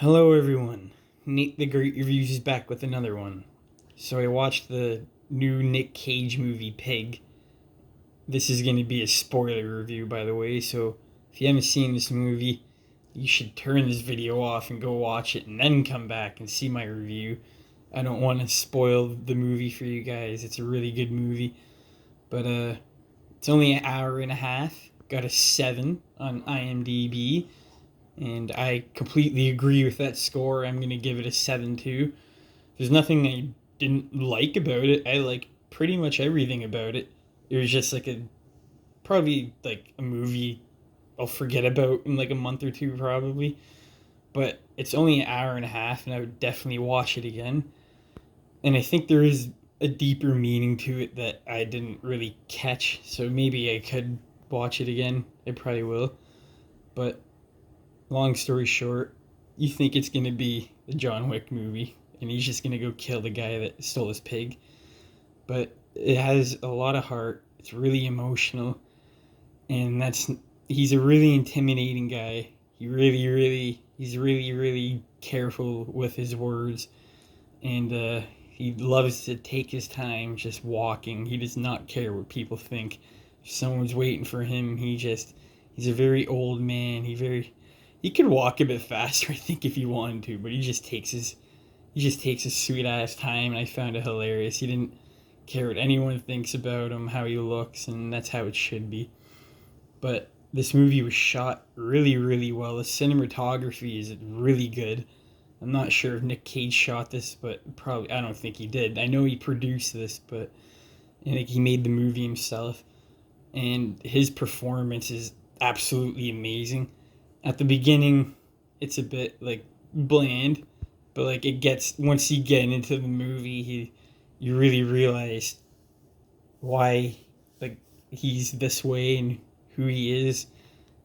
Hello, everyone. Nate the Great Reviews is back with another one. So, I watched the new Nick Cage movie, Pig. This is going to be a spoiler review, by the way, so if you haven't seen this movie, you should turn this video off and go watch it and then come back and see my review. I don't want to spoil the movie for you guys. It's a really good movie. But, it's only an hour and a half. Got a 7 on IMDb. And I completely agree with that score. I'm going to give it a 7 too. There's nothing I didn't like about it. I like pretty much everything about it. It was just like probably like a movie I'll forget about in like a month or two probably. But it's only an hour and a half and I would definitely watch it again. And I think there is a deeper meaning to it that I didn't really catch. So maybe I could watch it again. I probably will. But long story short, you think it's going to be the John Wick movie, and he's just going to go kill the guy that stole his pig. But it has a lot of heart. It's really emotional, and he's a really intimidating guy. He's really careful with his words, and he loves to take his time just walking. He does not care what people think. If someone's waiting for him, he's a very old man. He could walk a bit faster, I think, if he wanted to, but he just takes his sweet ass time, and I found it hilarious. He didn't care what anyone thinks about him, how he looks, and that's how it should be. But this movie was shot really well. The cinematography is really good. I'm not sure if Nick Cage shot this, but probably I don't think he did. I know he produced this, but I think he made the movie himself, and his performance is absolutely amazing. At the beginning, it's a bit like bland, but like it gets once you get into the movie, you really realize why like he's this way and who he is.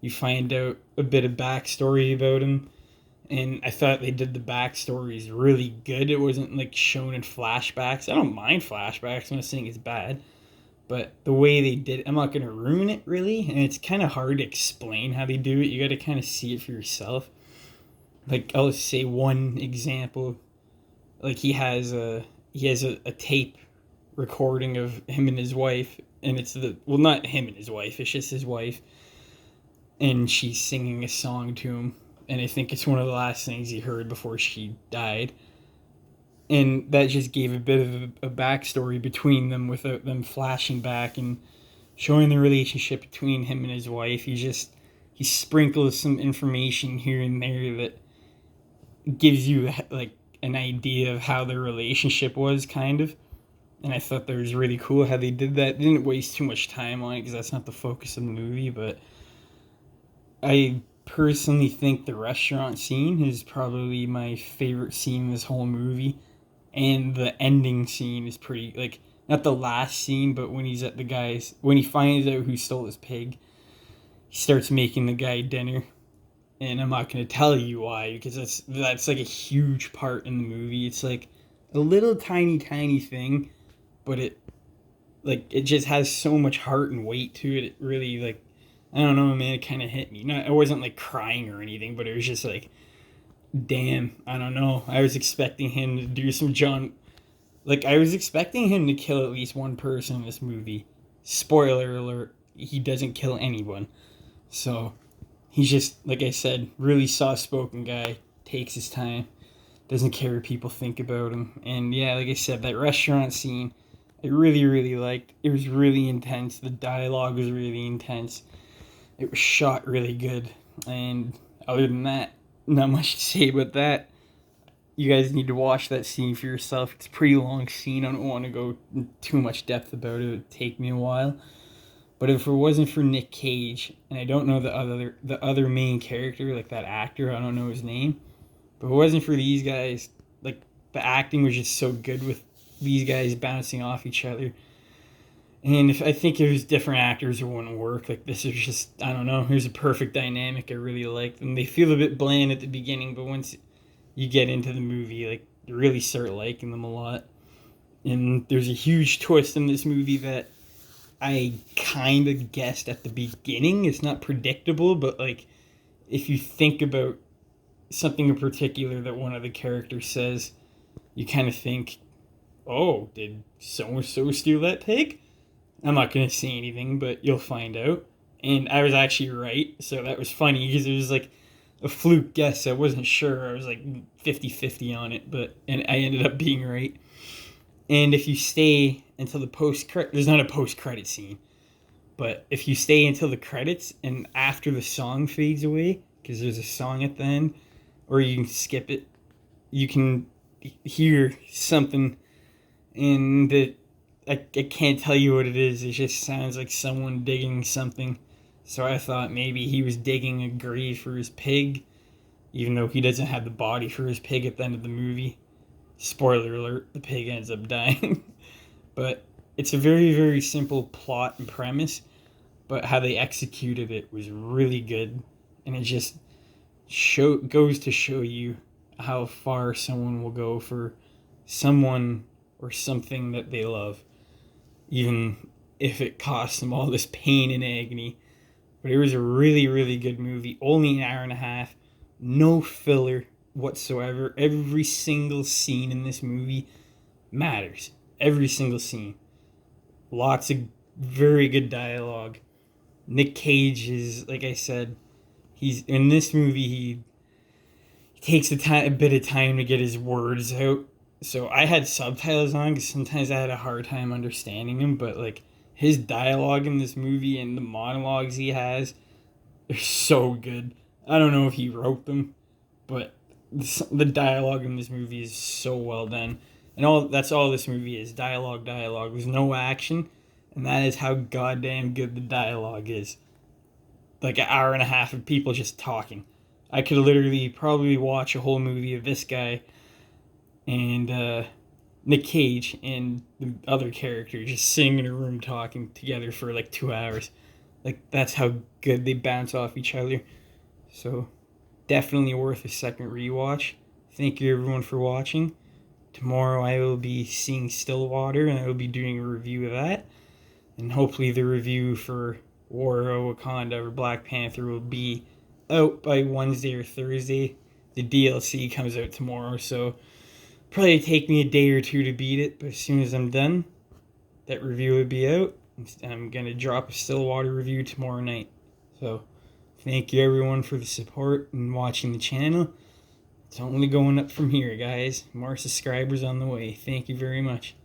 You find out a bit of backstory about him, and I thought they did the backstories really good. It wasn't like shown in flashbacks. I don't mind flashbacks. I'm not saying it's bad, but the way they did it, I'm not going to ruin it really, and it's kind of hard to explain how they do it. You got to kind of see it for yourself. Like I'll say one example, like he has a tape recording of him and his wife, and it's not him and his wife, it's just his wife, and she's singing a song to him, and I think it's one of the last things he heard before she died, and that just gave a bit of a backstory between them without them flashing back and showing the relationship between him and his wife. He sprinkles some information here and there that gives you like an idea of how their relationship was, kind of. And I thought that was really cool how they did that. They didn't waste too much time on it because that's not the focus of the movie. But I personally think the restaurant scene is probably my favorite scene in this whole movie, and the ending scene is pretty like not the last scene, but when he's at the guy's when he finds out who stole his pig, he starts making the guy dinner, and I'm not going to tell you why because that's like a huge part in the movie. It's like a little tiny thing, but it just has so much heart and weight to it. It really like I don't know, man. It kind of hit me. No, I wasn't like crying or anything, but it was just like, damn. I don't know. I was expecting him to do some John. Like I was expecting him to kill at least one person in this movie. Spoiler alert: he doesn't kill anyone. So he's just, like I said, really soft-spoken guy, takes his time, doesn't care what people think about him. And yeah, like I said, that restaurant scene, I really liked. It was really intense. The dialogue was really intense. It was shot really good. And other than that, not much to say about that. You guys need to watch that scene for yourself. It's a pretty long scene. I don't want to go in too much depth about it. It would take me a while. But if it wasn't for Nick Cage, and I don't know the other main character, like that actor, I don't know his name. But if it wasn't for these guys, like the acting was just so good with these guys bouncing off each other. And if I think it was different actors, it wouldn't work. Like this is just I don't know. Here's a perfect dynamic. I really like them. They feel a bit bland at the beginning, but once you get into the movie, like you really start liking them a lot. And there's a huge twist in this movie that I kind of guessed at the beginning. It's not predictable, but like if you think about something in particular that one of the characters says, you kind of think, oh, did so and so steal that pig? I'm not going to say anything, but you'll find out. And I was actually right, so that was funny because it was like a fluke guess. I wasn't sure. I was like 50-50 on it, and I ended up being right. And if you stay until the post-credit, there's not a post-credit scene, but if you stay until the credits and after the song fades away, because there's a song at the end, or you can skip it, you can hear something, and I can't tell you what it is. It just sounds like someone digging something. So I thought maybe he was digging a grave for his pig, even though he doesn't have the body for his pig at the end of the movie. Spoiler alert, the pig ends up dying. But it's a very, very simple plot and premise, but how they executed it was really good. And it just goes to show you how far someone will go for someone or something that they love, even if it costs them all this pain and agony. But it was a really, really good movie. Only an hour and a half. No filler whatsoever. Every single scene in this movie matters. Every single scene. Lots of very good dialogue. Nick Cage is, like I said, he's in this movie. He takes a bit of time to get his words out. So I had subtitles on because sometimes I had a hard time understanding him. But like his dialogue in this movie and the monologues he has, they're so good. I don't know if he wrote them, but the dialogue in this movie is so well done. And that's all this movie is, dialogue. There's no action, and that is how goddamn good the dialogue is. Like an hour and a half of people just talking. I could literally probably watch a whole movie of this guy and Nick Cage and the other character just sitting in a room talking together for like 2 hours. Like, that's how good they bounce off each other. So, definitely worth a second rewatch. Thank you everyone for watching. Tomorrow I will be seeing Stillwater and I will be doing a review of that. And hopefully the review for War of Wakanda or Black Panther will be out by Wednesday or Thursday. The DLC comes out tomorrow, so probably take me a day or two to beat it, but as soon as I'm done, that review will be out. I'm going to drop a Stillwater review tomorrow night. So, thank you everyone for the support and watching the channel. It's only going up from here, guys. More subscribers on the way. Thank you very much.